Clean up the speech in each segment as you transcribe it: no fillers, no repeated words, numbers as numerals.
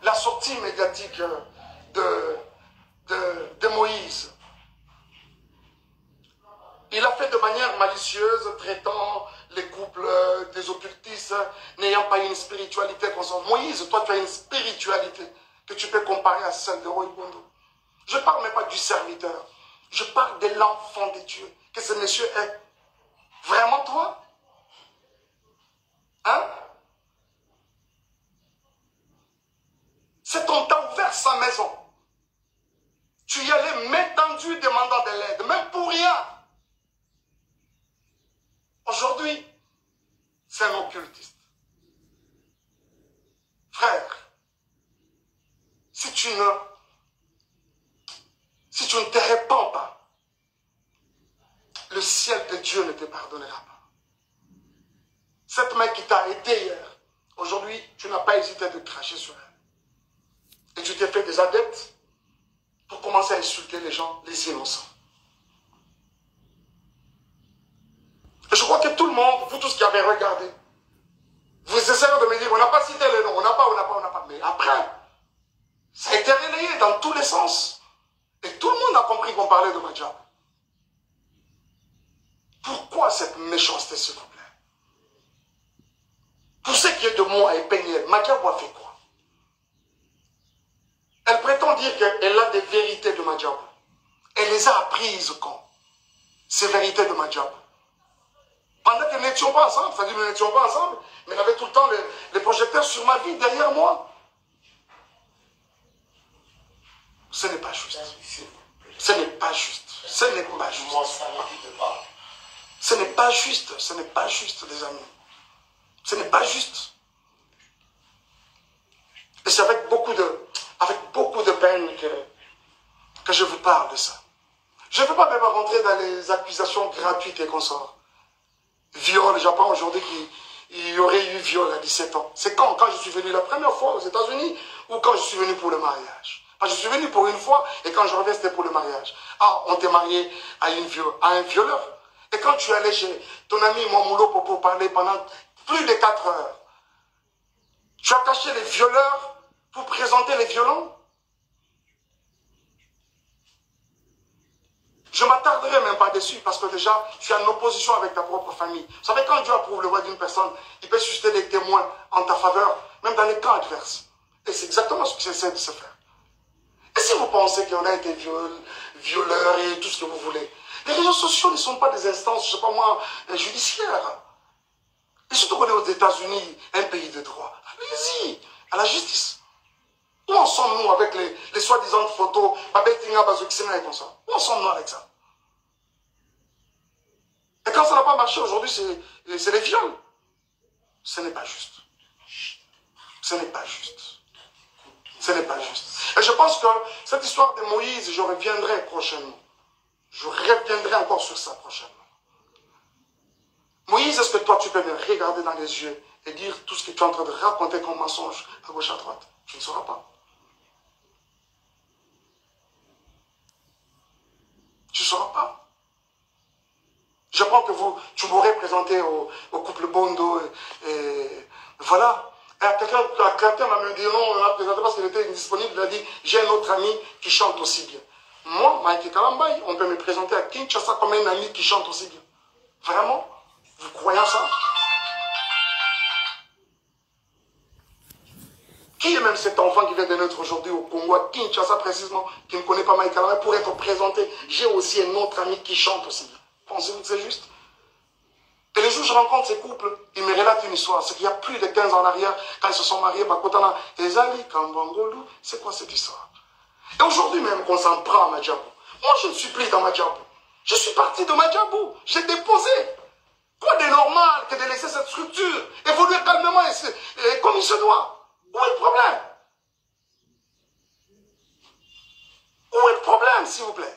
la sortie médiatique de Moïse. Il a fait de manière malicieuse, traitant les couples des occultistes, n'ayant pas une spiritualité consciente. Moïse, toi tu as une spiritualité que tu peux comparer à celle de Roy Bondo. Je ne parle même pas du serviteur. Je parle de l'enfant de Dieu. Que ce monsieur est. Vraiment toi? Hein? C'est qu'on t'a ouvert sa maison. Tu y allais main tendue demandant de l'aide, même pour rien. Aujourd'hui, c'est un occultiste. Frère, si tu ne te répands pas, le ciel de Dieu ne te pardonnera pas. Cette main qui t'a aidé hier, aujourd'hui, tu n'as pas hésité de cracher sur elle. Et tu t'es fait des adeptes pour commencer à insulter les gens, les innocents. Et je crois que tout le monde, vous tous qui avez regardé, vous essayez de me dire, on n'a pas cité les noms, on n'a pas. Mais après, ça a été relayé dans tous les sens. Et tout le monde a compris qu'on parlait de Madjabou. Pourquoi cette méchanceté, s'il vous plaît? Pour ce qui est de moi et Peignel, Madjabou a fait quoi? Elle prétend dire qu'elle a des vérités de Madjabou. Elle les a apprises quand? Ces vérités de Madjabou. Pendant que nous n'étions pas ensemble, c'est-à-dire que nous n'étions pas ensemble, mais elle avait tout le temps les projecteurs sur ma vie, derrière moi. Ce n'est pas juste. Ce n'est pas juste. Ce n'est pas juste. Ce n'est pas juste. Ce n'est pas juste, les amis. Ce n'est pas juste. Et c'est avec beaucoup de peine que je vous parle de ça. Je ne veux pas même rentrer dans les accusations gratuites et consorts. Viol, j'apprends aujourd'hui qu'il y aurait eu viol à 17 ans. C'est quand je suis venu la première fois aux États-Unis ou quand je suis venu pour le mariage? Je suis venu pour une fois et quand je reviens, c'était pour le mariage. Ah, on t'est marié à un violeur. Et quand tu es allé chez ton ami Mamoulo pour parler pendant plus de 4 heures, tu as caché les violeurs pour présenter les violents? Je ne m'attarderai même pas dessus parce que déjà, tu es en opposition avec ta propre famille. Vous savez, quand Dieu approuve le voix d'une personne, il peut susciter des témoins en ta faveur, même dans les cas adverses. Et c'est exactement ce que j'essaie de se faire. Et si vous pensez qu'on a été violeurs et tout ce que vous voulez, les réseaux sociaux ne sont pas des instances, je ne sais pas moi, judiciaires. Et surtout qu'on est aux États-Unis, un pays de droit. Allez-y, à la justice. Où en sommes-nous avec les soi-disant photos, et comme ça? Où en sommes-nous avec ça? Et quand ça n'a pas marché aujourd'hui, c'est les viols. Ce n'est pas juste. Ce n'est pas juste. Ce n'est pas juste. Et je pense que cette histoire de Moïse, je reviendrai prochainement. Je reviendrai encore sur ça prochainement. Moïse, est-ce que toi, tu peux me regarder dans les yeux et dire tout ce que tu es en train de raconter comme mensonge à gauche, à droite? Tu ne sauras pas. Tu ne sauras pas. Je pense que tu m'aurais présenté au couple Bondo et voilà. Et quelqu'un m'a même dit non, on l'a présenté parce qu'il était indisponible. Il a dit, j'ai un autre ami qui chante aussi bien. Moi, Mike Kalambay, on peut me présenter à Kinshasa comme un ami qui chante aussi bien. Vraiment? Vous croyez ça? Qui est même cet enfant qui vient de naître aujourd'hui au Congo, à Kinshasa précisément, qui ne connaît pas Mike Kalambay, pour être présenté? J'ai aussi un autre ami qui chante aussi bien. Pensez-vous que c'est juste? Et les jours où je rencontre ces couples, ils me relatent une histoire. C'est qu'il y a plus de 15 ans en arrière, quand ils se sont mariés, Bakotana, Ezali, Kambangolu, c'est quoi cette histoire? Et aujourd'hui même qu'on s'en prend à Madjabou. Moi, je ne suis plus dans Madjabou. Je suis parti de Madjabou. J'ai déposé. Quoi de normal que de laisser cette structure évoluer calmement et comme il se doit? Où est le problème? Où est le problème, s'il vous plaît?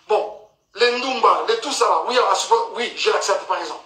Bon, les Ndumba, les tout ça, oui, oui, je l'accepte par exemple.